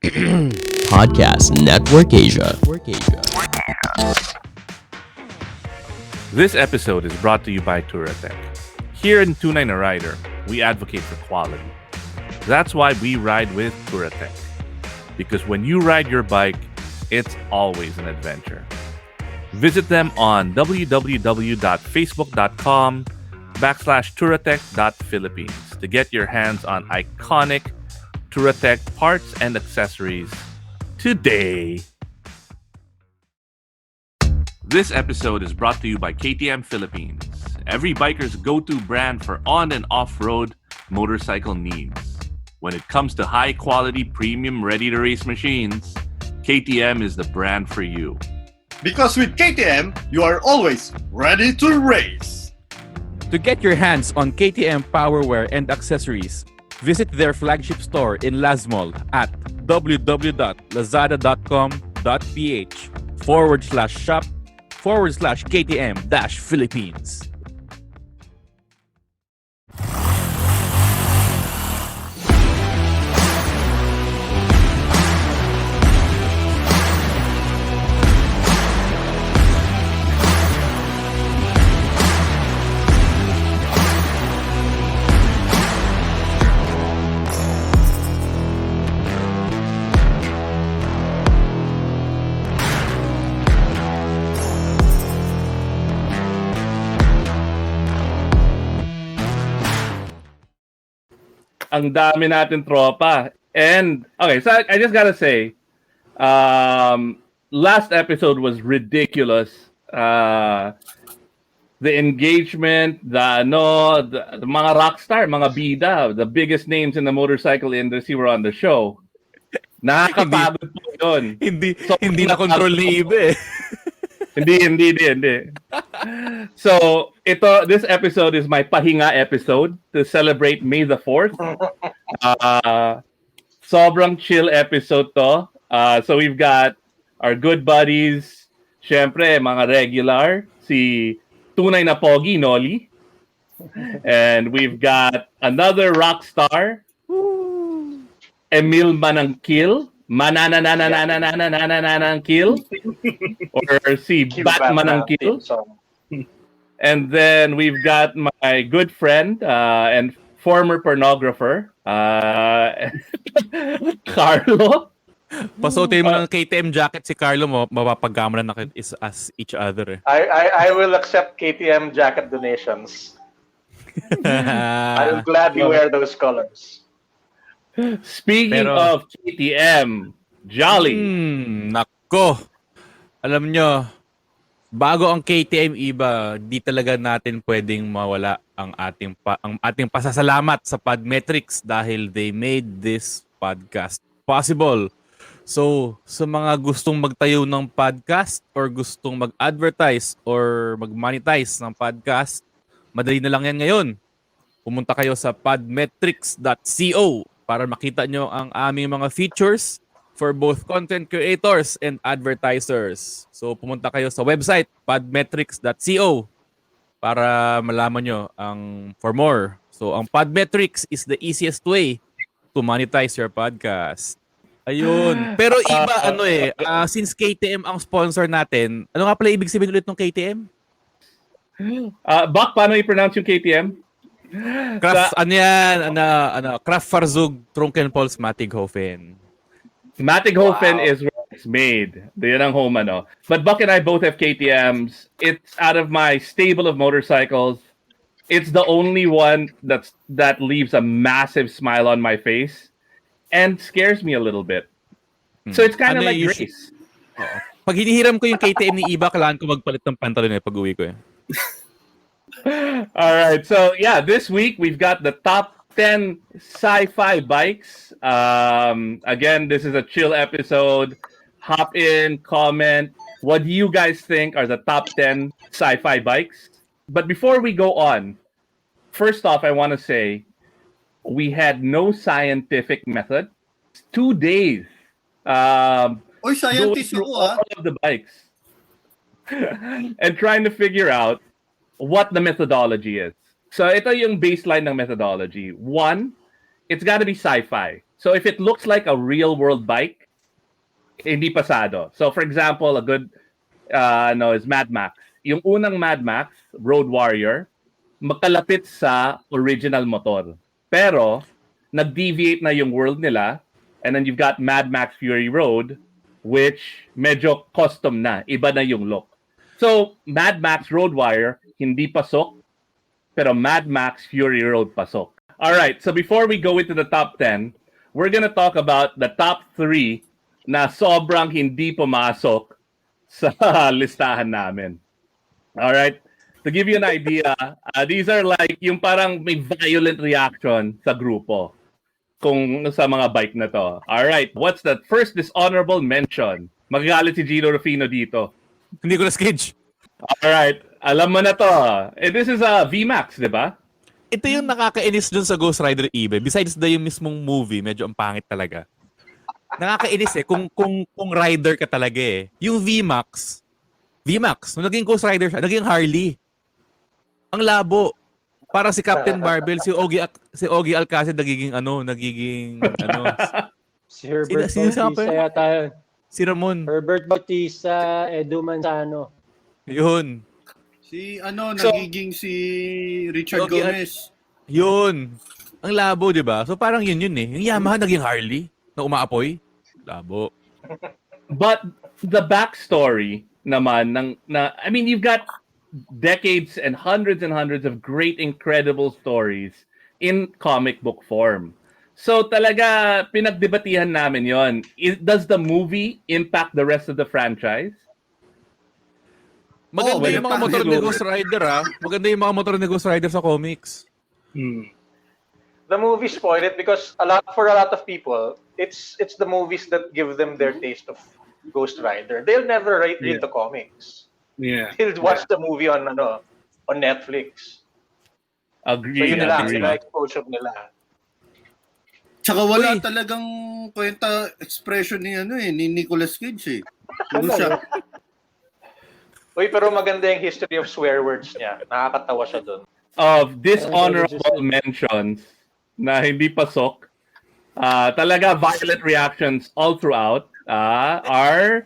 Podcast Network Asia. This episode is brought to you by Touratech. Here in Tunay na Rider, we advocate for quality. That's why we ride with Touratech. Because when you ride your bike, it's always an adventure. Visit them on www.facebook.com/touratech.philippines to get your hands on iconic Touratech parts and accessories today. This episode is brought to you by KTM Philippines, every biker's go-to brand for on and off-road motorcycle needs. When it comes to high-quality, premium, ready-to-race machines, KTM is the brand for you. Because with KTM, you are always ready to race. To get your hands on KTM powerwear and accessories, visit their flagship store in Lazmall at www.lazada.com.ph/shop/KTM-Philippines. Ang dami natin tropa. And, okay, so I just gotta say, last episode was ridiculous. The engagement, the mga rockstar, mga bida, the biggest names in the motorcycle industry were on the show. Nakakapagod po yun. Hindi na control ni Ibe. Hindi. So, this episode is my pahinga episode to celebrate May the 4th. Sobrang chill episode to. So, we've got our good buddies, syempre, mga regular, si Tunay na Pogi, Noli. And we've got another rock star, Emil Manangkil. Manananananananananananangkil. Or si Batman ang Kill. And then we've got my good friend and former pornographer, Carlo. Pasuotin mo ng KTM jacket si Carlo mo, mapapagkamalan na is as each other. I will accept KTM jacket donations. I will gladly wear those colors. Speaking of KTM, Jolly. Nako. Alam nyo, bago ang KTM iba, di talaga natin pwedeng mawala ang ating pasasalamat sa Podmetrics dahil they made this podcast possible. So, sa mga gustong magtayo ng podcast or gustong mag-advertise or mag-monetize ng podcast, madali na lang yan ngayon. Pumunta kayo sa podmetrics.co para makita nyo ang aming mga features for both content creators and advertisers. So, pumunta kayo sa website, podmetrics.co para malaman nyo for more. So, ang Podmetrics is the easiest way to monetize your podcast. Ayun. Pero iba, since KTM ang sponsor natin, ano nga pala ibig sabihin ulit ng KTM? Bak, paano i-pronounce yung KTM? Kraftfahrzeug Trunkenpuls Mattighofen. Mattighofen is where it's made. Yan ang home, ano. But Buck and I both have KTMs. It's out of my stable of motorcycles. It's the only one that leaves a massive smile on my face and scares me a little bit. So it's kind of like Grace. Pag hinihiram ko yung KTM ni Iba, kailangan ko magpalit ng pantalon pag uwi ko. All right. So, yeah, this week we've got the top 10 sci-fi bikes. Again, this is a chill episode. Hop in, comment. What do you guys think are the top 10 sci-fi bikes? But before we go on, first off, I want to say we had no scientific method. 2 days. Scientist going through ako, all of the bikes and trying to figure out what the methodology is. So ito yung baseline ng methodology. One, it's got to be sci-fi. So if it looks like a real world bike, hindi pasado. So for example, a good is Mad Max. Yung unang Mad Max, Road Warrior, magkalapit sa original motor. Pero nag-deviate na yung world nila, and then you've got Mad Max Fury Road, which medyo custom na, iba na yung look. So Mad Max Road Warrior hindi pasok, pero Mad Max Fury Road pasok. All right, so before we go into the top 10, we're gonna talk about the top 3 na sobrang hindi pumasok sa listahan namin. All right, to give you an idea, these are like yung parang may violent reaction sa grupo kung sa mga bike na to. All right, what's the first dishonorable mention? Magagalit si Gino Rufino dito. Hindi ko na-sketch. Alright, alam mo na to. This is a VMAX, di ba? Ito yung nakakainis dun sa Ghost Rider eBay. Besides yung mismong movie, medyo ang pangit talaga. Nakakainis kung rider ka talaga eh. Yung VMAX, nung naging Ghost Rider siya, naging Harley. Ang labo. Parang si Captain Barbell, si Ogie Alcacid nagiging Si Herbert Bautista yata yun. Si Ramon. Herbert Bautista, Edu Manzano. Yun. Nagiging si Richard Gomez. Yun. Ang labo, di ba? So parang yun eh. Yung Yamaha naging Harley na umaapoy. Labo. But the backstory naman I mean, you've got decades and hundreds of great, incredible stories in comic book form. So talaga pinagdebatihan namin yon. Does the movie impact the rest of the franchise? Maganda yung mga motor ni Ghost Rider Maganda yung mga motor ni Ghost Rider sa comics. The movie spoiled it because for a lot of people, it's the movies that give them their taste of Ghost Rider. They'll never read the comics. Yeah. They'll watch the movie on Netflix. Agree. So yun nila, exposure nila. Tsaka wala talagang kwenta expression ni Nicolas Cage eh. Ano siya? Uy, pero maganda yung history of swear words niya. Nakakatawa siya doon. Of dishonorable mentions na hindi pasok, talaga violent reactions all throughout are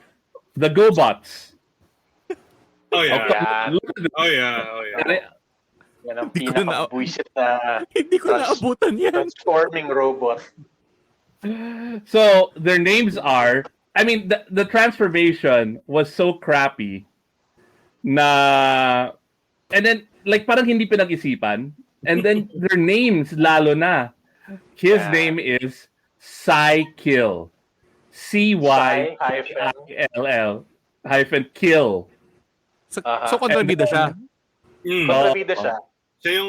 the GoBots. Oh yeah. Yeah. Oh yeah. Yan ang pinaka-buisit na Hindi ko naabutan yan. transforming robot. So their names are, I mean, the transformation was so crappy na, and then like parang hindi pinag-isipan, and then their names lalo na. His name is Cykill. Cykill. So kontrabida siya. Kontrabida siya. Siya yung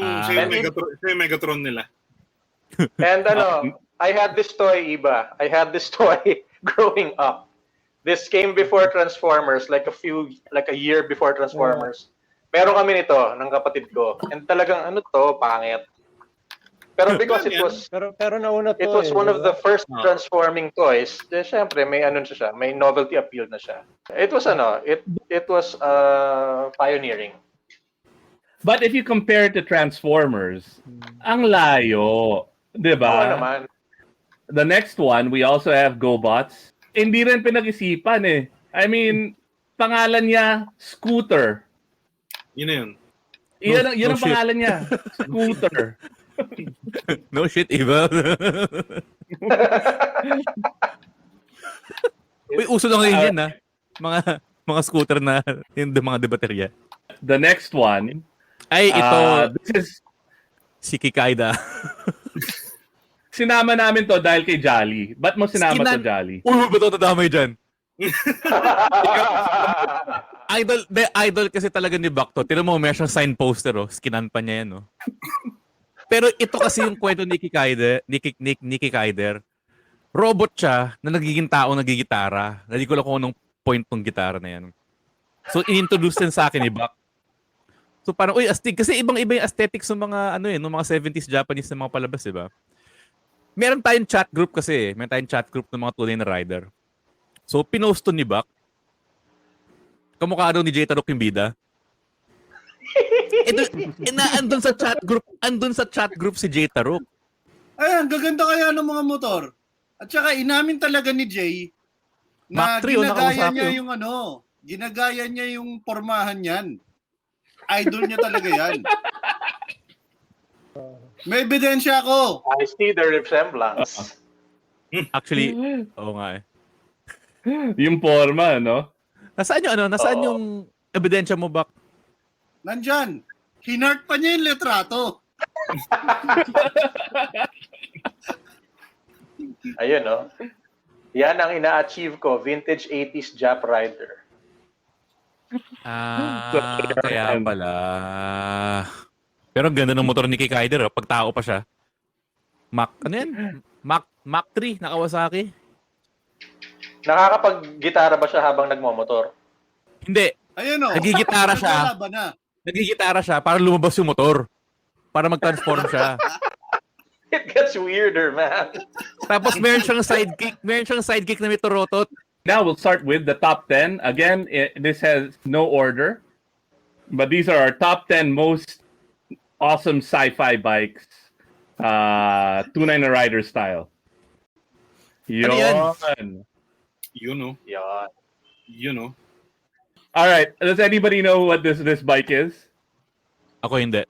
Megatron nila. And I had this toy, Iba. I had this toy growing up. This came before Transformers, like a year before Transformers. Meron kami nito ng kapatid ko. And talagang pangit. Pero because Pero nauna to. it was one of the first transforming toys. Siyempre may siya, may novelty appeal na siya. It was it was pioneering. But if you compare it to Transformers, ang layo, 'di ba? Oo naman. The next one, we also have GoBots. Hindi rin pinag-isipan eh. I mean, pangalan niya Scooter. Yun na yun. Yun ang pangalan niya. Scooter. No shit, Eva. Uy, uso na ngayon yan, Mga scooter na yung mga debaterya. The next one. Ay, ito. This is Si Kikaida. Sinama namin to dahil kay Jolly. Ba't mo sinama to, Jolly? Ba't ito nadamay dyan? idol kasi talaga ni Bakto. Tira mo, may siyang sign poster, skinan pa niya yan, Pero ito kasi yung kwento ni Kikaider. Robot siya na nagiging tao nagigitara. Hindi ko lang kung anong point tong gitara na yan. So, in-introduce din sa akin ni Bak. So, parang, astig. Kasi ibang-iba yung aesthetics ng mga, ng mga 70s Japanese na mga palabas, diba? Meron tayong chat group kasi. Meron tayong chat group ng mga tunay na rider. So, pinost to ni Bak. Kamukha daw ni Jay Tarok yung bida. Andun sa chat group si Jay Tarok. Ay, ang gaganda kaya ng mga motor. At saka inamin talaga ni Jay na Mach 3 o ginagaya nakawasaki, niya oh. yung ginagaya niya yung pormahan yan. Idol niya talaga yan. May ebidensya ako. I see the resemblance. Actually, oo nga eh. Yung forma, no? Nasaan yung nasaan Oo. yung ebidensya mo, Bak? Nandyan. Hinart pa niya yung letrato. Ayun, no? Yan ang ina-achieve ko, vintage 80s Jap Rider. Kaya pala. Pero ang ganda ng motor ni Kikaider, oh. Pag tao pa siya. Ano yan? Mach 3, na Kawasaki. Nakakapag-gitara ba siya habang nagmomotor? Hindi. Ayun o. Nagigitara siya. Naglalaban na. Nagigitara siya para lumabas yung motor. Para mag-transform siya. It gets weirder, man. Tapos meron siyang sidekick. Meron siyang sidekick na may torotot. Now we'll start with the top 10. Again, this has no order, but these are our top 10 most awesome sci-fi bikes, 2.9 rider style. Ano yan? Yan. All right. Does anybody know what this bike is? Ako hindi.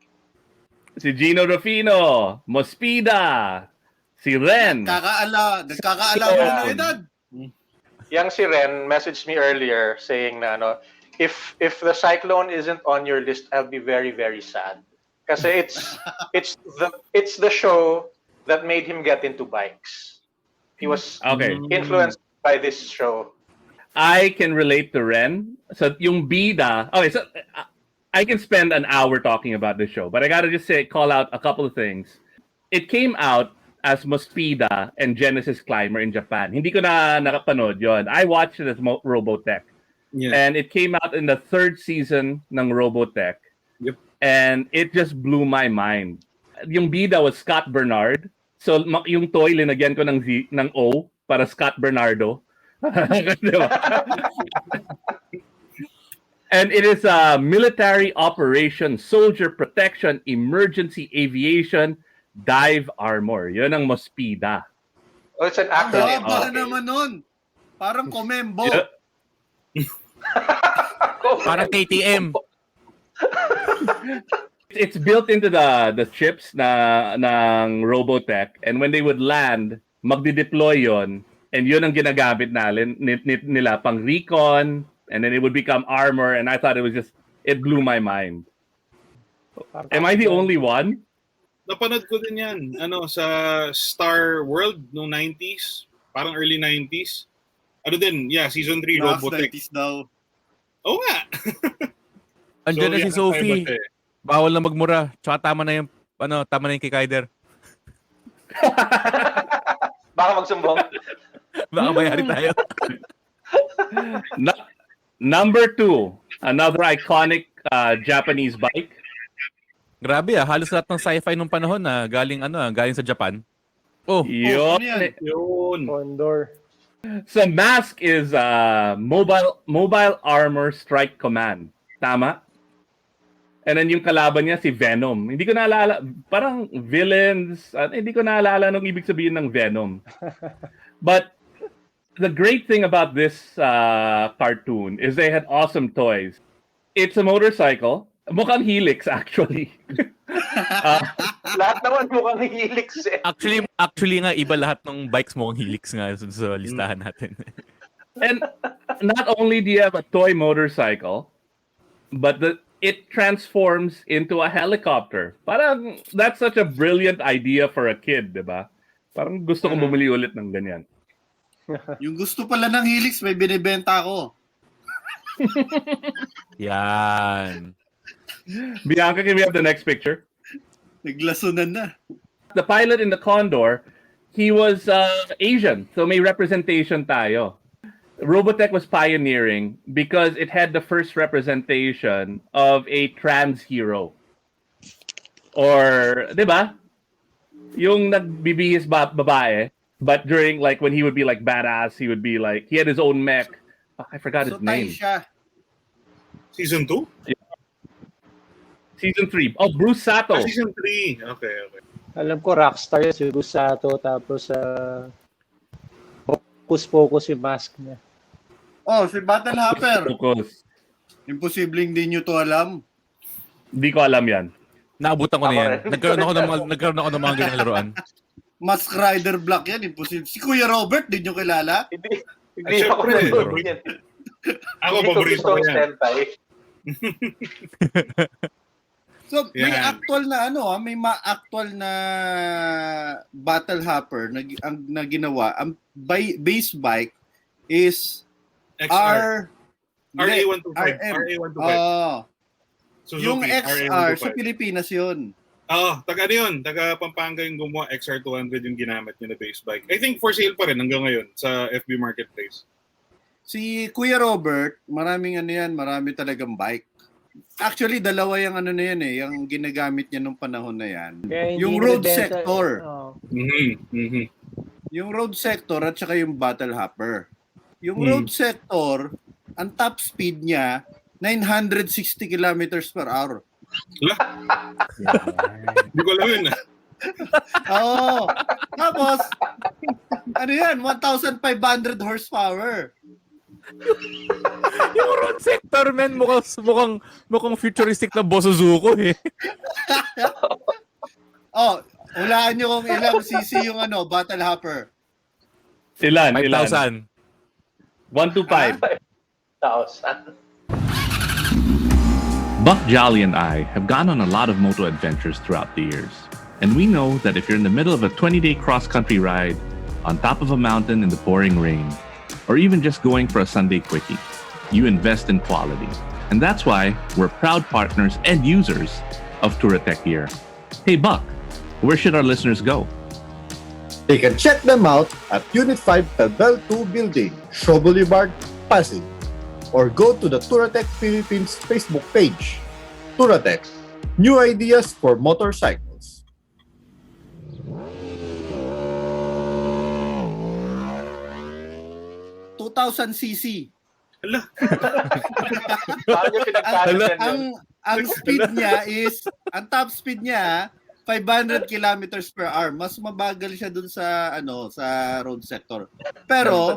Si Gino Rufino, Mospida, si Ren. Nagkakaalaman na ng edad. Yang si Ren messaged me earlier saying na if the Cyclone isn't on your list, I'll be very, very sad. Kasi it's the show that made him get into bikes. He was influenced by this show. I can relate to Ren. So yung bida. Okay, so I can spend an hour talking about this show, but I gotta just call out a couple of things. It came out as Mospida and Genesis Climber in Japan. Hindi ko na nakapanood yon. I watched it as Robotech. Yeah. And it came out in the 3rd season ng Robotech. Yep. And it just blew my mind. Yung bida was Scott Bernard. So yung toy linagyan ko ng O para Scott Bernardo. Diba? And it is a military operation, soldier protection, emergency aviation, dive armor. Yun ang Mospida. Oh, it's an Ang acronym. haba naman nun. Parang Komembo. Yeah. Parang KTM. It's built into the chips ng Robotech, and when they would land, magdi-deploy yon, and yun ang ginagamit nila pang recon, and then it would become armor, and I thought it blew my mind. Am I the only one? Napanood ko din yan. Sa Star World noong 90s. Parang early 90s. Season 3 Robotech. 90s daw. Oo nga. Andiyan na si Sophie. Bawal na magmura. Tsaka tama na yung Kikaider. Baka magsumbong. Baka mayari tayo. Number 2, another iconic Japanese bike. Grabe halos lahat ng sci-fi nung panahon na galing sa Japan. Yun. Yun. Condor. So mask is mobile armor strike command. Tama? And then yung kalaban niya si Venom. Hindi ko naalala, parang villains, hindi ko naalala nung ibig sabihin ng Venom. But the great thing about this cartoon is they had awesome toys. It's a motorcycle. Mukhang Helix actually. Lahat naman mukhang Helix eh. Actually nga iba lahat ng bikes mo ang Helix nga sa listahan natin. And not only do you have a toy motorcycle, but it transforms into a helicopter. Parang that's such a brilliant idea for a kid, diba? Parang gusto kong bumili ulit ng ganyan. Yung gusto pala ng Helix, may binibenta ako. Yan. Bianca, can we have the next picture? Naglasunan na. The pilot in the Condor, he was Asian, so may representation tayo. Robotech was pioneering because it had the first representation of a trans hero. Or, di ba? Yung nagbibihis babae, but during, like, when he would be, like, badass, he would be, like, he had his own mech. I forgot his name. Siya. Season 2? Season 3. Oh, Bruce Sato. Season 3. Okay. Alam ko, Rockstar si Gusato, tapos focus yung mask niya. Oh, si Battle Hopper. Focus. Imposibleng di nyo to alam. Hindi ko alam yan. Naabutan ko na Ako yan. rin. Nagkaroon ako ng mga ganang laruan. Mask Rider Black yan, imposible. Si Kuya Robert, di nyo kilala? Hindi Ay, ako syempre. nanonood yan. Ako, Hindi ko paborito gusto ko ang yan. Sentai. So, may Yan. actual na may actual na Battle Hopper na ginawa. Ang base bike is XR. RM. RA125. Suzuki, Yung XR sa RA125. Pilipinas yun. Taga ano yun? Taga Pampanga yung gumawa. XR200 yung ginamit niya na base bike. I think for sale pa rin hanggang ngayon sa FB Marketplace. Si Kuya Robert, marami talagang bike. Actually, dalawa yung yung ginagamit niya nung panahon na yan. Kaya hindi Yung road nabenta- sector. Oo. Yung road sector at saka yung Battle Hopper. Yung road sector, ang top speed niya, 960 kilometers per hour. Hindi ko alam yun. Oo. Tapos, 1,500 horsepower. Yung road sector, man, mukhang futuristic na Bosozuko eh. Hulaan nyo kung ilang cc yung Battle Hopper. Ilan? 5,000. 125. 1,000. Buck Jolly and I have gone on a lot of moto adventures throughout the years. And we know that if you're in the middle of a 20-day cross-country ride, on top of a mountain in the pouring rain, or even just going for a Sunday quickie, you invest in quality. And that's why we're proud partners and users of Touratech gear. Hey Buck, where should our listeners go? They can check them out at Unit 5 Bell 2 Building, Shaw Boulevard, Pasig. Or go to the Touratech Philippines Facebook page. Touratech, new ideas for motorcycles. cc. Paano niya pinagkano yan? Ang speed niya is, ang top speed niya, 500 kilometers per hour. Mas mabagal siya dun sa road sector. Pero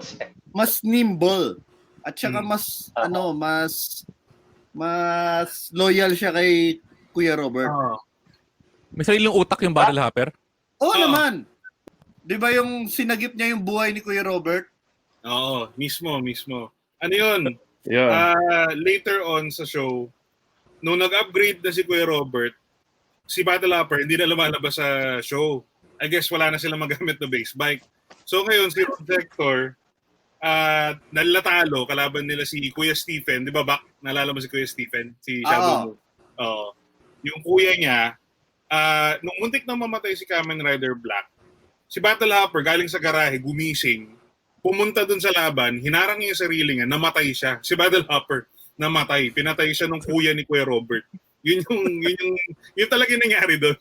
mas nimble at saka mas loyal siya kay Kuya Robert. May sariling utak yung Battle Hopper. Oo naman. 'Di ba yung sinagip niya yung buhay ni Kuya Robert? Oo, mismo. Ano yun? Yun. Later on sa show, nung nag-upgrade na si Kuya Robert, si Battle Hopper hindi na lumalabas sa show. I guess wala na silang magamit na base bike. So ngayon, si Road Sector, nalatalo, kalaban nila si Kuya Stephen. Di ba, Bak? Nalala mo si Kuya Stephen? Si Shadow Moon. Yung kuya niya, nung muntik na mamatay si Kamen Rider Black, si Battle Hopper galing sa garahe, gumising, pumunta dun sa laban, hinarang niya yung sarili niya, namatay siya. Si Battle Hopper, namatay. Pinatay siya nung kuya ni Kuya Robert. Yun talaga yung nangyari doon.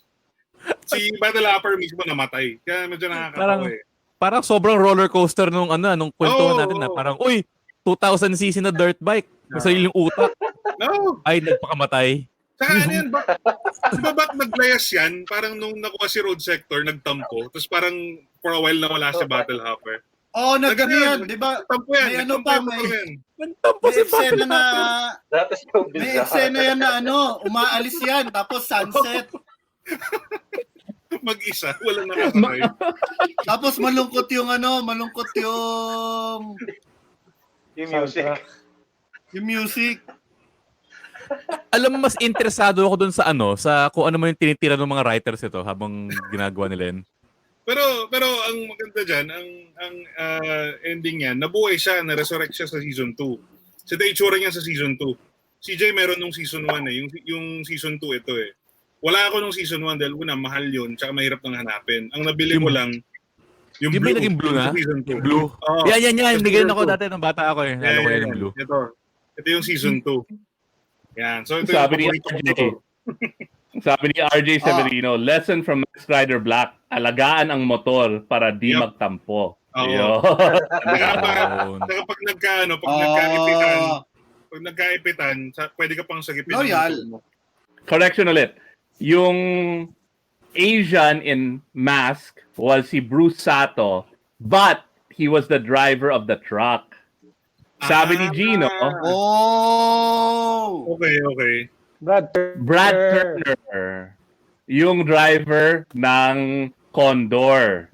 Si Battle Hopper mismo namatay. Kaya medyo nakakatawa eh. Parang sobrang roller coaster nung kwentuhan natin na parang, 2,000cc na dirt bike. May sariling utak. No. Ay, nagpakamatay. Saka ano yan, di ba ba't naglayas yan? Parang nung nakuha si Road Sector, nagtampo. Tapos parang for a while nawala si Battle Hopper. Yan, di ba? Tampo yan. May Nagtampo si eksena na That is so may bizarre. eksena yan na umaalis yan tapos sunset. Mag-isa, walang nakasakay. Tapos malungkot yung Yung music. yung music. Alam mo, mas interesado ako dun sa kung ano man yung tinitira ng mga writers ito habang ginagawa nila yun. Pero ang maganda dyan, ang ending niya, nabuhay siya, na-resurrect siya sa season 2. Sa itsura niya sa season 2. CJ meron nung season 1 eh. Yung season 2 ito eh. Wala ako nung season 1 dahil una, mahal yun, tsaka mahirap nang hanapin. Ang nabili ko lang, yung Di ba blue. yung naging blue na? Sa season 2. Yung blue. Oo. Yan. Hindi ganun ako Season dati nung bata ako eh. two. Lalo ko yan yung blue. Ito yung season 2. Yan. So ito Sabi ni yung paborito RJ. ko. Sabi ni RJ Severino, lesson from Mask Rider Black, alagaan ang motor para di Yup. magtampo. Oo. Yun. Saka pag nagkaipitan, pwede ka pang sagipin. ng Loyal. motor mo. Correction ulit. Yung Asian in Mask was si Bruce Sato, but he was the driver of the truck. Sabi ni Gino, Oh! Okay. Brad Brad Turner, yung driver ng Condor.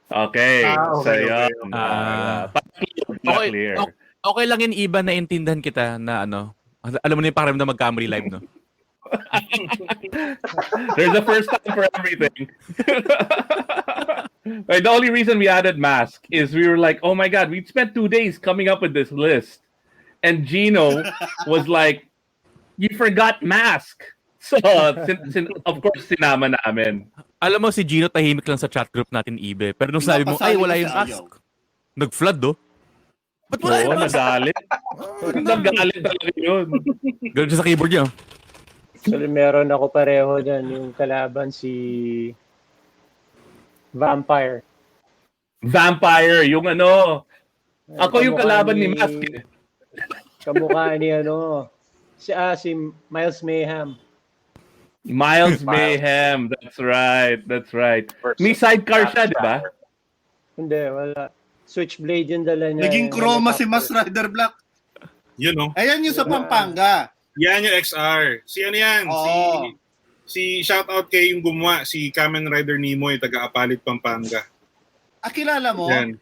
Okay. So, yun. Clear. Okay lang yun, Iba, na intindihan kita na ano. Alam mo na yung pakiramdam na mag-Camry Live, no? There's a first time for everything. Right, the only reason we added mask is we were like, oh my God, we spent 2 days coming up with this list. And Gino was like, you forgot mask. So, of course, sinama namin. Alam mo, si Gino tahimik lang sa chat group natin, Ibe. Pero nung sabi mo, ay, wala yung mask. Nag-flood, do? Ba't wala yung mask? Nagalit. Nagalit talaga yun. Ganun siya sa keyboard niya. Actually, meron ako pareho dyan. Yung kalaban si Vampire. Vampire, yung ano. Ako yung kalaban ni Mask. Kamukha ni si Miles Mayhem. Miles Mayhem, that's right. May sidecar siya, di ba? Hindi, wala. Switchblade yung dala niya. Naging chroma si Mas Rider Black. Yun, no? Ayan yung sa Pampanga. Yan yung XR. Si ano yan? Oo. Si shoutout kay yung gumawa, si Kamen Rider Nimoy, taga-Apalit, Pampanga. Kilala mo? Yan.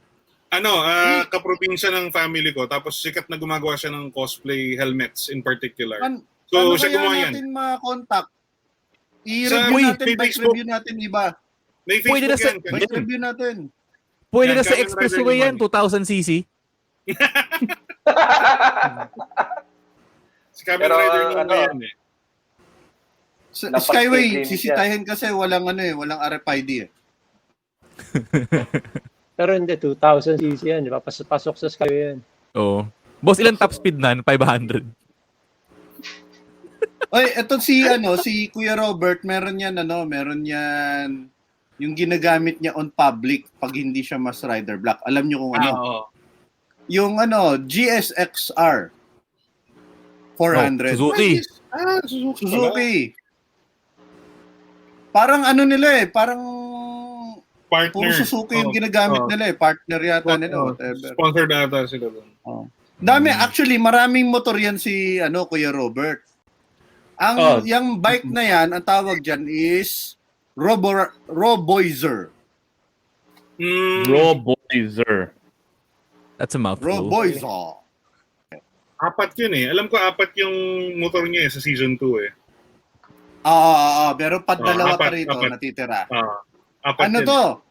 Kaprobinsya ng family ko, tapos sikat na gumagawa siya ng cosplay helmets in particular. So, siya gumawa yan. Natin ma-contact? I-review natin, review natin, Iba. May Facebook yan. Review natin. Pwede Yan, na sa Kamen expressway Rider yan, 2000cc. Si Kamen Rider Nimoy yan eh. Skyway, sisitahin kasi walang RFID eh. Pero hindi, 2,000cc yan. Di ba? Pasok sa Skyway yan. Oo. Boss, ilang top speed na? 500. Oy, eto si Kuya Robert, meron yan yung ginagamit niya on public pag hindi siya Mas Rider Black. Alam niyo kung ano? Yung GSXR 400. Suzuki. Suzuki. Parang nila parang Partner. puro Suzuki yung ginagamit nila partner yata nila, whatever. Sponsored ata sila doon. Dami, actually, maraming motor yan si Kuya Robert. Yung bike na yan, ang tawag dyan is Roboizer. Roboizer. That's a mouthful. Roboizer. 4 yun eh. Alam ko 4 yung motor niya sa season 2 eh. Pero dalawa pa rito natitira. Ano to?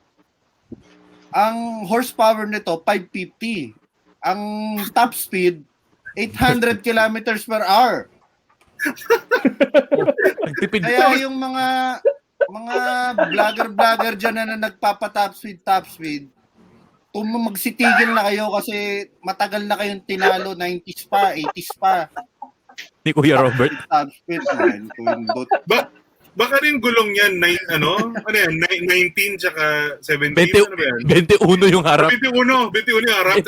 Ang horsepower nito 550. Ang top speed 800 kilometers per hour. Kaya yung mga vlogger dyan na nagpapa-top speed, magsitigil na kayo kasi matagal na kayong tinalo, 90s pa, 80s pa. Ni Kuya Robert. Top speed, Baka rin gulong yan, 19 tsaka 17, 20, ano ba yan? 21 yung harap. 21 yung harap.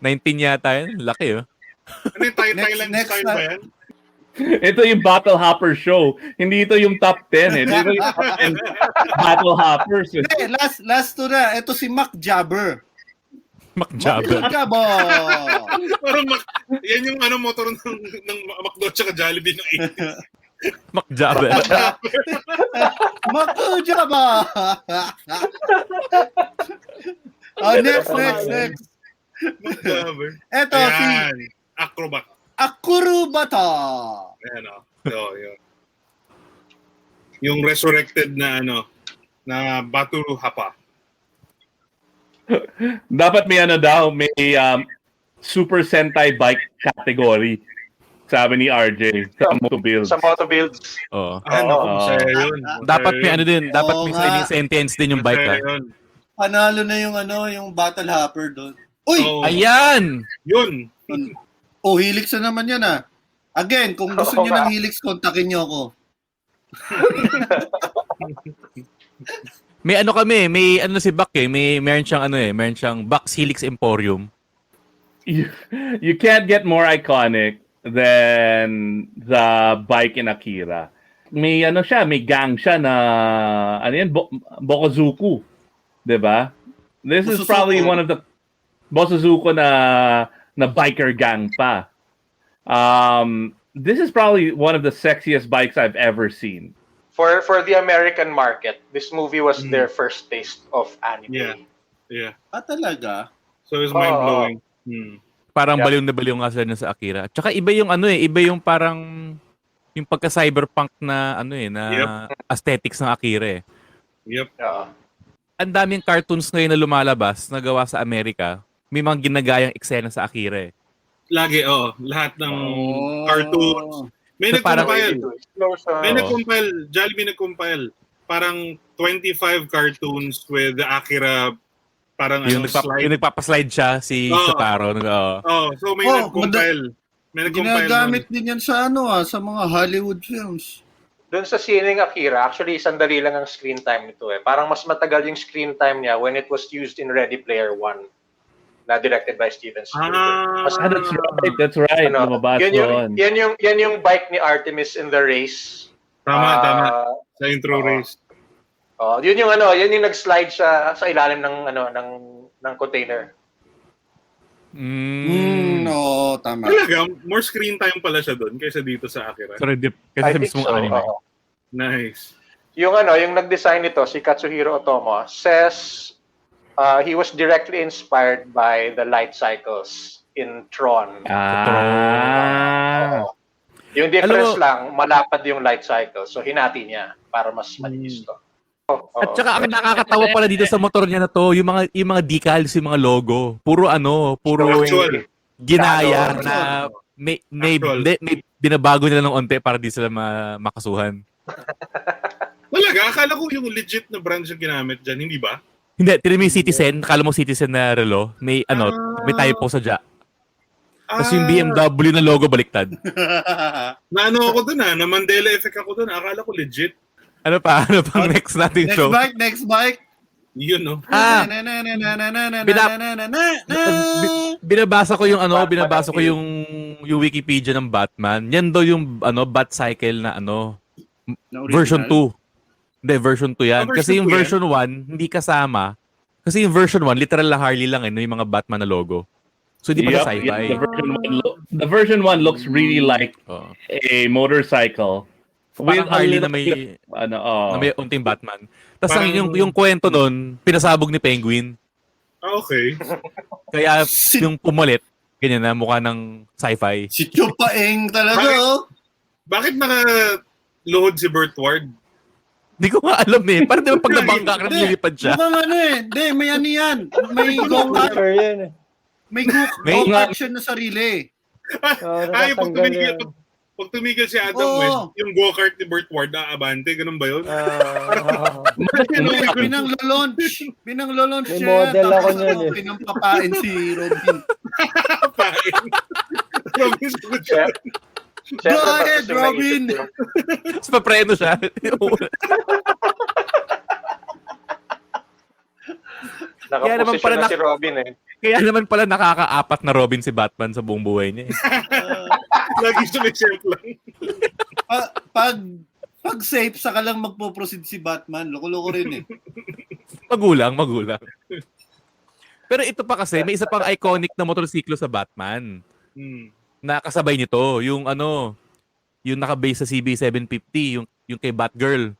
19 yata yun. Laki Ano yung Thailand style ba yan? Ito yung Battle Hopper show. Hindi ito yung top 10 eh. Ito yung top 10 Battle Hoppers. Last to na. Ito si Mac Jabber. McJabber. Parang yan yung motor ng McDo tsaka Jollibee ng 80s. McJabber. Mac Jabber. Next. Ito si Akurubata. Ayan yun. Yung resurrected na na Batu Hapa. Dapat may Super Sentai bike category. Sabi ni RJ sa Motobuilds. Sa Motobuilds. Oo. Yun. Dapat may dapat may sariling sentence din yung bike. Panalo na yung Battle Hopper doon. Uy! Ayan! Yun. Helix na naman yan Again, kung gusto niyo ng Helix, kontakin niyo ako. May may si Bak meron siyang Bak's Helix Emporium. You can't get more iconic than the bike in Akira. May may gang siya na Bokozuku, 'di ba? This is Boss probably Suzuko. one of the Boss Suzuko na biker gang pa. This is probably one of the sexiest bikes I've ever seen. For the American market, this movie was their first taste of anime. Yeah. Talaga? So it's mind-blowing. Parang Yeah. baliw na baliw nga sila sa Akira. Tsaka iba yung iba yung parang yung pagka-cyberpunk na na aesthetics ng Akira eh. Yep. Oo. Ang daming cartoons ngayon na lumalabas na gawa sa Amerika. May mga ginagayang eksena sa Akira eh. Lagi, lahat ng cartoons. May So, parang- nag-compile. Jollibee nag-compile. Parang 25 cartoons with the Akira parang Yung slide. nagpapaslide siya si Shotaro. So may nag-compile. May nag-compile Ginagamit nun. din yan sa sa mga Hollywood films. Doon sa sining Akira, actually, sandali lang ang screen time nito eh. Parang mas matagal yung screen time niya when it was used in Ready Player One na directed by Steven Spielberg. That's right. Ano, Lumabas doon. yan yung bike ni Artemis in the race. Tama. Sa intro race. Yun yung nag-slide siya sa ilalim ng container. No, tama. Talaga, more screen time pala siya doon kaysa dito sa Akira. Sorry, kasi I sa think mismong so. anime. Nice. Yung nag-design nito si Katsuhiro Otomo says he was directly inspired by the light cycles in Tron. Yung difference lang, malapad yung light cycle. So hinati niya para mas malinis to. At saka ang nakakatawa pala dito sa motor niya na to, yung mga decals, yung mga logo. Puro Actual. ginaya Ano, na may binabago nila ng onte para di sila makasuhan. Talaga, akala ko yung legit na brand yung ginamit dyan, hindi ba? Hindi, tira mo yung Citizen, akala mo Citizen na relo, may may typo sa ja. Tapos yung BMW na logo baliktad. Na ako dun na Mandela effect ako dun. Akala ko legit. Ano pang next nating show? Next bike. Yun, no? Binabasa ko yung Wikipedia ng Batman. Yan daw yung Batcycle na version 2. Hindi, version 2 yan. Kasi yung version 1 hindi kasama. Kasi yung version 1 literal na Harley lang yung mga Batman na logo. So di ba sci-fi? The version 1 looks really like a motorcycle. Parang Harley na may na may unting Batman. Tapos yung kwento nun, pinasabog ni Penguin. Okay. Kaya yung pumalit, ganyan na, mukha ng sci-fi. Si Chupaeng talaga, Bakit naka-load si Burt Ward? Hindi ko nga alam eh. Parang diba pag nabangka ka, nilipad siya. Mukhang Hindi, may yan. May go-kart. May go-kart siya na sarili. Pag tumigil si Adam West, yung go-kart ni Burt Ward na abante, ganun ba yun? Pinang-launch May siya. model ako Tapos niyan eh. pinampapain si Robin. Robin sagot siya. Go ahead, Robin! Tapos papreno siya. Nakaposisyon na si Robin eh. Kaya naman pala nakaka-apat na Robin si Batman sa buong buhay niya eh. Lagi sumiself lang. Pag safe, saka lang magpo-proceed si Batman. Loko-loko rin eh. Magulang. Pero ito pa kasi, may isa pang iconic na motorsiklo sa Batman. Na kasabay nito, yung yung naka-base sa CB750, yung kay Batgirl.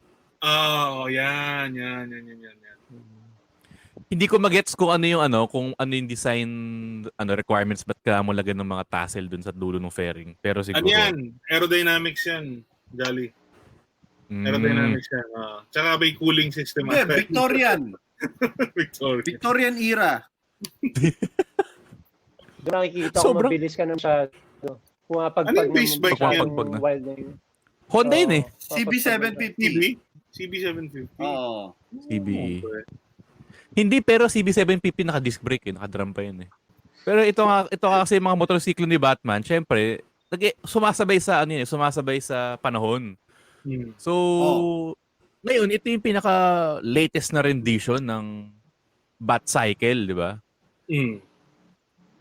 Yan. Hindi ko magets kung ano yung design requirements, ba't kailangan mo lagyan ng mga tassel dun sa dulo ng fairing. Pero siguro yan? Aerodynamics yan, Jolly. Aerodynamics yan. Tsaka may cooling system. Victorian. Victorian era. Doon nakikita ko mabilis ka na masyado. Pumapagpag Ano yung base bike yan? wild na yun. Honda yun eh. CB750. CB750. Oo. CB. Hindi, pero CB750 naka-disc brake naka-drum pa yun eh. Pero ito kasi mga motorsiklo ni Batman, syempre, sumasabay sa panahon. So, ngayon, ito yung pinaka-latest na rendition ng Batcycle, di ba?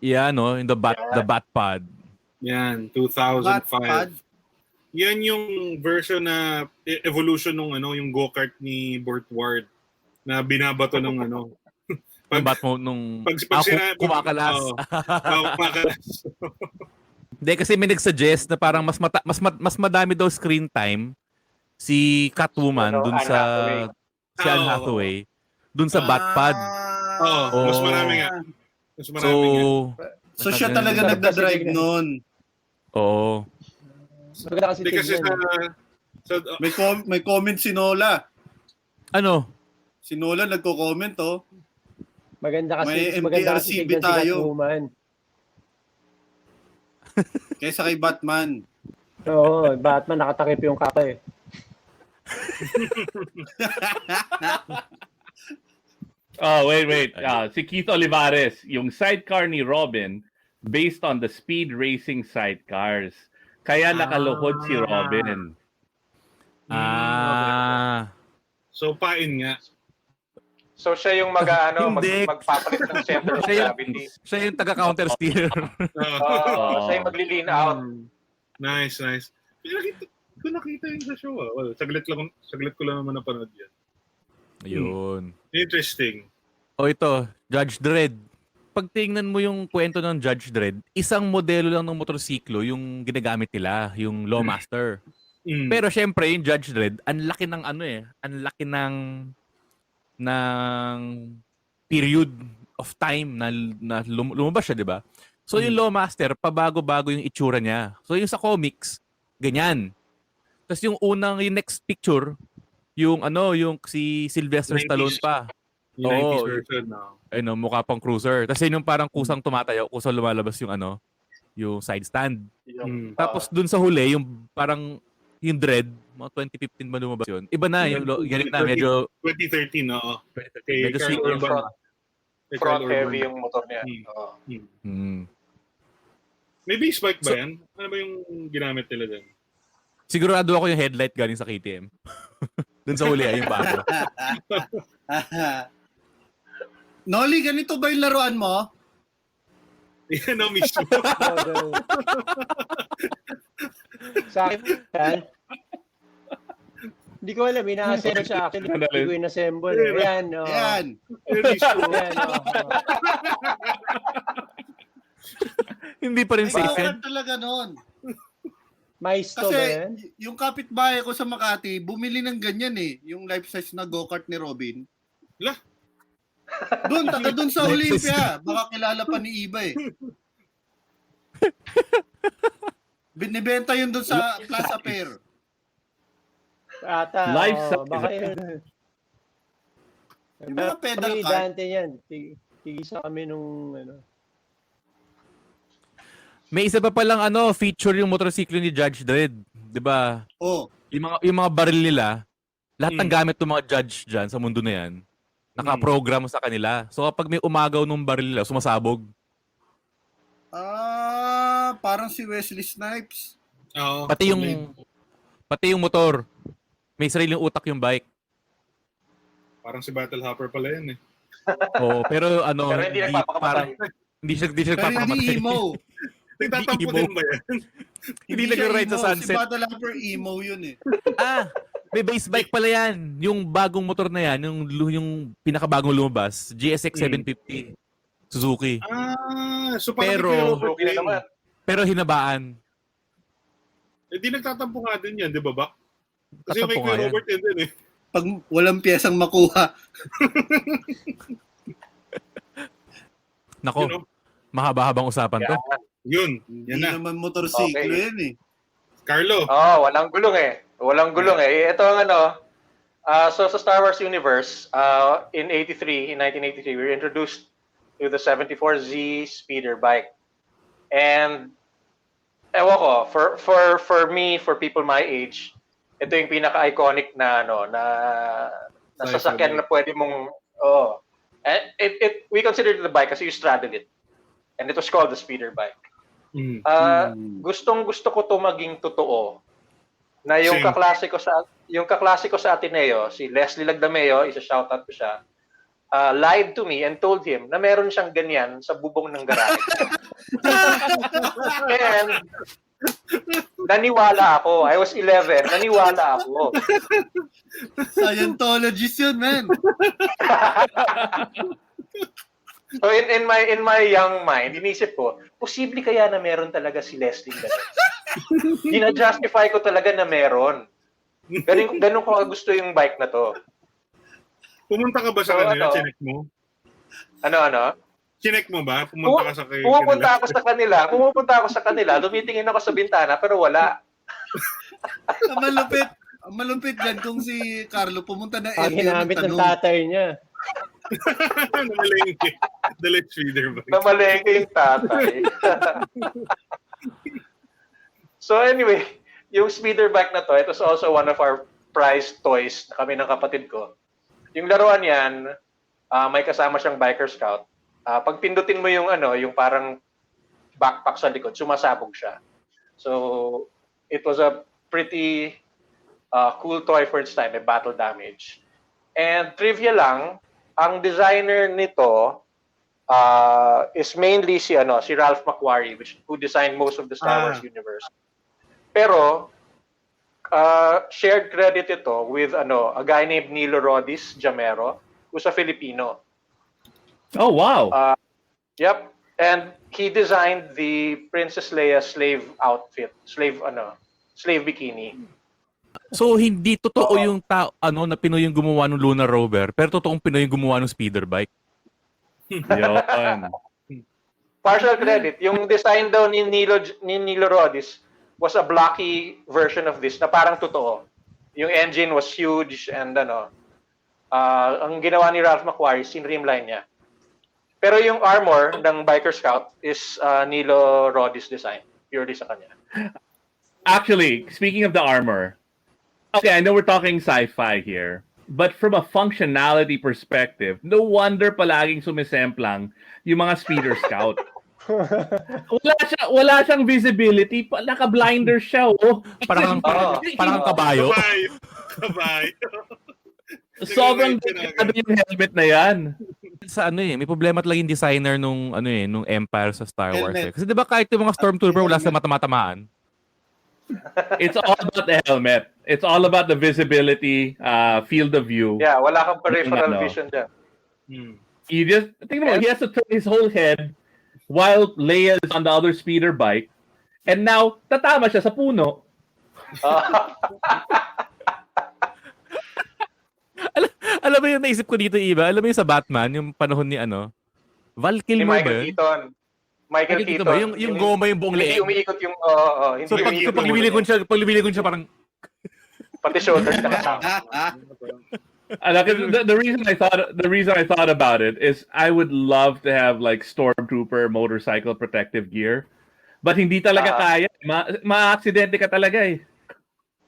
Yan, in the Batpod. Yan, 2005. Batpod. Yan yung version na evolution ng yung go-kart ni Burt Ward na binabato ng Yung bat mode nung kumakalas. Kumakalas. Hindi, kasi may nag-suggest na parang mas madami daw screen time si Catwoman dun Anne sa Hathaway. si Anne Hathaway dun sa Batpad. Oo, mas marami nga. Mas marami nga. So siya talaga nagda-drive nun. Oo. Maganda kasi Hindi kasi tignan. May comment si Nola. Ano? Si Nola nagko-comment, oh. Maganda kasi May maganda kasi MTRCB tignan si tayo. Catwoman. Kaysa kay Batman. Oo, Batman nakatakip yung kapa eh. Oh, wait. Si Keith Olivares, yung sidecar ni Robin based on the speed racing sidecars. Kaya nakaluhod si Robin. So, pain nga. So siya yung Hindi. magpapalit ng center of gravity. Siya yung taga-counter steer. Siya yung magli-lean out. Nice. Nakita yun sa show. Well, saglit ko lang naman napanood yan. Ayun. Interesting. O ito, Judge Dredd. Pag tingnan mo yung kwento ng Judge Dredd, isang modelo lang ng motorsiklo yung ginagamit nila, yung Lawmaster. Pero syempre, yung Judge Dredd, ang laki ng ang laki ng period of time na lumabas siya, di ba? So yung Lawmaster, pabago-bago yung itsura niya. So yung sa comics, ganyan. Tapos yung next picture, yung si Sylvester 90s. Stallone pa. Yung 90s version. Ayun, mukha pang cruiser. Tapos yun yung parang kusang tumatayo, kusang lumalabas yung yung side stand. Tapos dun sa huli, yung parang yung Dredd, mga 2015 ba lumabas yun? Iba na, yung galing na, medyo 2013, oo. medyo Carl sweet. Urban. Front heavy yung motor niya. May base bike ba yan? Ano ba yung ginamit nila dyan? Sigurado ako yung headlight galing sa KTM. Dun sa huli, yung bago. Noli, ganito ba yung laruan mo? Yan ang mismo. Sa akin, hindi ko alam, ina-assemble siya actually. Hindi ko in-assemble. Ayan, oh. Ayan. Ayan, oh. Hindi pa rin safe Bawal yan. talaga nun. Maisto ba yan? Kasi yung kapitbahay ko sa Makati, bumili ng ganyan eh. Yung life-size na go-kart ni Robin. Lah? Doon sa Olympia. Baka kilala pa ni Iba eh. Binibenta yun doon sa Plaza Fair. Ata, Life size. baka yun. Yung mga pedal Kami cart. Dante yan. Tigisa kami nung May isa pa palang feature yung motorsiklo ni Judge Dredd, 'di ba? Oh. Yung mga baril nila, lahat ng gamit ng mga judge diyan sa mundo na 'yan, naka-program sa kanila. So kapag may umagaw ng baril nila, sumasabog. Parang si Wesley Snipes. Oo. Pati yung motor, may sariling utak yung bike. Parang si Battle Hopper pala yan eh. Oo, pero Pero hindi nagpapakamatay. hindi siya Pero nagpapakamatay. hindi emo. Nagtatampo din ba yan? Hindi siya nag-ride sa emo. sunset. Si Battle Hopper emo yun eh. May base bike pala yan. Yung bagong motor na yan, yung pinakabagong lumabas, GSX 750 Suzuki. So parang Pero- kay Robert Okay na naman. Pero hinabaan. Hindi nagtatampo nga din yan, di ba, Bak? Kasi may Tatampo nga kay yan. Robert yan din eh. Pag walang piyesang makuha. Nako, You know? mahaba-habang usapan to. Yun, Hindi yan na. naman motorsiklo Okay. yan eh. Carlo. Walang gulong eh. Ito ang so sa Star Wars universe, in 1983, we were introduced to the 74Z speeder bike. And ewan ko, for me, for people my age, ito yung pinaka-iconic na na sasakyan na pwede mong we considered it the bike kasi you straddle it. And it was called the speeder bike. Gustong-gusto ko to maging totoo. Na yung Same. kaklase ko sa Ateneo, si Leslie Lagdameo, isa shoutout ko siya, lied to me and told him na meron siyang ganyan sa bubong ng garahe. And naniwala ako. I was 11. Naniwala ako. Scientologist yun, man. So in my young mind, inisip ko, posible kaya na meron talaga si Leslie ganun. Gina-justify ko talaga na meron. Ganun ko gusto yung bike na to. Pumunta ka ba sa kanila? Chinek mo? Ano? Chinek mo ba? Pumunta ka sa kanila? Pumupunta ako sa kanila. Lumitingin ako sa bintana pero wala. Malupit yan kung si Carlo pumunta na Ang ginamit ng tatay niya. Namalengke. Dalit feeder bike. Namalengke yung tatay. So anyway, yung speeder bike na to, it was also one of our prized toys na kami ng kapatid ko. Yung laruan yan, may kasama siyang biker scout. Pag pindutin mo yung yung parang backpack sa likod, sumasabog siya. So it was a pretty cool toy for its time, may battle damage. And trivia lang, ang designer nito is mainly si Ralph McQuarrie, who designed most of the Star Wars universe. Pero shared credit ito with a guy named Nilo Rodis Jamero, who's a Filipino. Oh, wow. Yep. And he designed the Princess Leia slave outfit, slave bikini. So hindi totoo yung na Pinoy yung gumawa ng lunar rover, pero totoong Pinoy yung gumawa ng speeder bike. Yun. Partial credit. Yung design daw ni Nilo Rodis was a blocky version of this na parang totoo. Yung engine was huge and ang ginawa ni Ralph McQuarrie, sinreamline niya. Pero yung armor ng Biker Scout is Nilo Rodis design. Purely sa kanya. Actually, speaking of the armor, okay, I know we're talking sci-fi here, but from a functionality perspective, no wonder palaging sumisemplang yung mga speeder scout. Wala siyang visibility, naka-blinder siya, oh. Parang kabayo. Kabayo. Sobrang yung helmet na yan. Sa may problema talaga yung designer nung Empire sa Star Wars. Kasi 'di ba kahit yung mga Stormtrooper wala sa matamaan. It's all about the helmet. It's all about the visibility, field of view. Yeah, wala kang peripheral vision dyan. You just think about it, he has to turn his whole head while Leia is on the other speeder bike, and now tatama siya sa puno. Alam mo yung naisip ko dito, Iba? Alam mo yung sa Batman, yung panahon ni Val Kilmer ba? Michael Keaton. Ba? Yung goma yung buong leeg. Hindi umiikot yung So pag lumilikon siya parang pati shoulders na kasama. The reason I thought about it is I would love to have like Stormtrooper motorcycle protective gear, but hindi talaga kaya. Ma-aksidente ka talaga eh.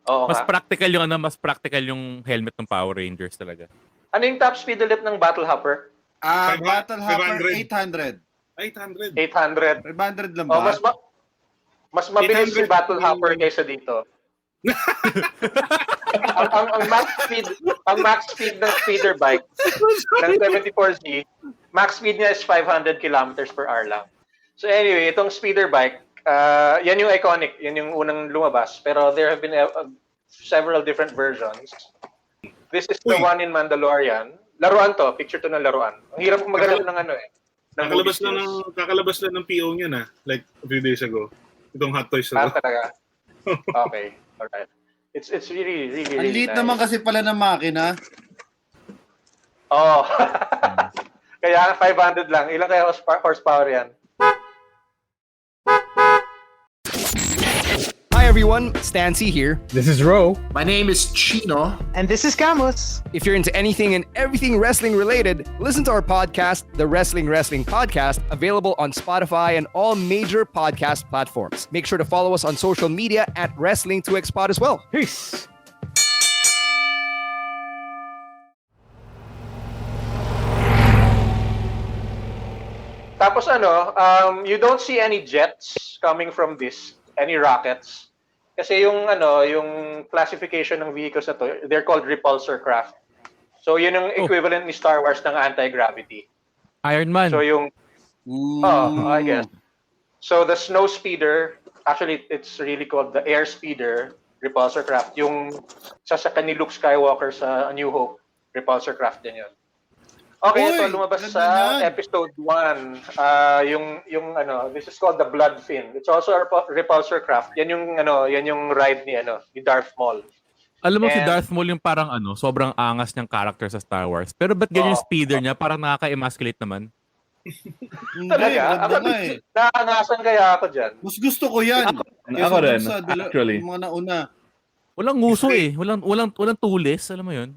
Mas practical yung helmet ng Power Rangers talaga. Ano yung top speed ulit ng Battle Hopper? Battle Hopper 800. 800 lang ba? Mas mabilis si Battle Hopper kaysa dito. ang max speed ng speeder bike ng 74Z, max speed niya is 500 kilometers per hour lang. So anyway, itong speeder bike, yan yung iconic, yan yung unang lumabas, pero there have been several different versions. This is the one in Mandalorian. Laruan to, picture to ng laruan. Ang hirap kong maghanap ng Kakalabas lang ng PO niya na, like a few days ago. Itong Hot Toys na to. Talaga? Okay. Alright. It's really, really, really Ang liit nice. naman kasi pala ng makina. Oh. Kaya 500 lang. Ilang kaya horsepower yan? Hi everyone, Stancy here. This is Ro. My name is Chino. And this is Camus. If you're into anything and everything wrestling related, listen to our podcast, The Wrestling Podcast, available on Spotify and all major podcast platforms. Make sure to follow us on social media at Wrestling2Xpod as well. Peace. Tapos you don't see any jets coming from this, any rockets. Kasi yung classification ng vehicles na to, they're called repulsor craft. So yun yung equivalent ni Star Wars ng anti-gravity. Iron Man. So yung I guess. So the snow speeder, actually it's really called the air speeder repulsor craft. Yung sasakyan ni Luke Skywalker sa A New Hope, repulsor craft din yun. Okay, Uy, ito lumabas ganda sa yan. episode 1. Yung ano, this is called the Blood Fin. It's also a repulsor craft. Yan yung ride ni Darth Maul. Alam mo si And- Darth Maul yung parang sobrang angas niyang character sa Star Wars. Pero ba't ganyan yung speeder niya? Parang nakaka-emasculate naman. Hindi, Talaga? ganda nga eh. Naangasan kaya ako dyan. Mas gusto ko yan. Ako rin, actually. Yung mga nauna. Walang nguso eh. Walang tulis. Alam mo yun?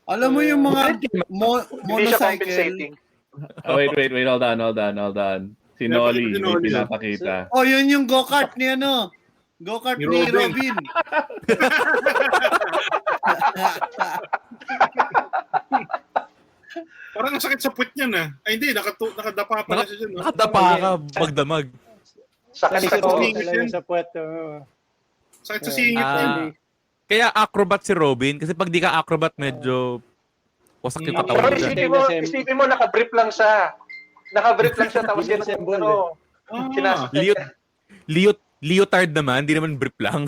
Alam mo yung mga Hindi siya motorcycle. compensating. Wait. Hold on. Si Nolly, may pinapakita. Oh, yun yung go-kart ni ano. Go-kart Ni ni Robin. Robin. Parang ang sakit sa puwet niya na. Ay hindi, nakadapa pala siya dyan. No? Nakadapa ka, magdamag. Sakit sa Ito, singit talaga yan. sa puwet. Sakit sa singit yan. Kaya acrobat si Robin. Kasi pag di ka acrobat, medyo wasak yung Pero katawan niya. isipin mo, naka-brief lang siya. Tapos yan Symbol, Leotard naman, di naman brief lang.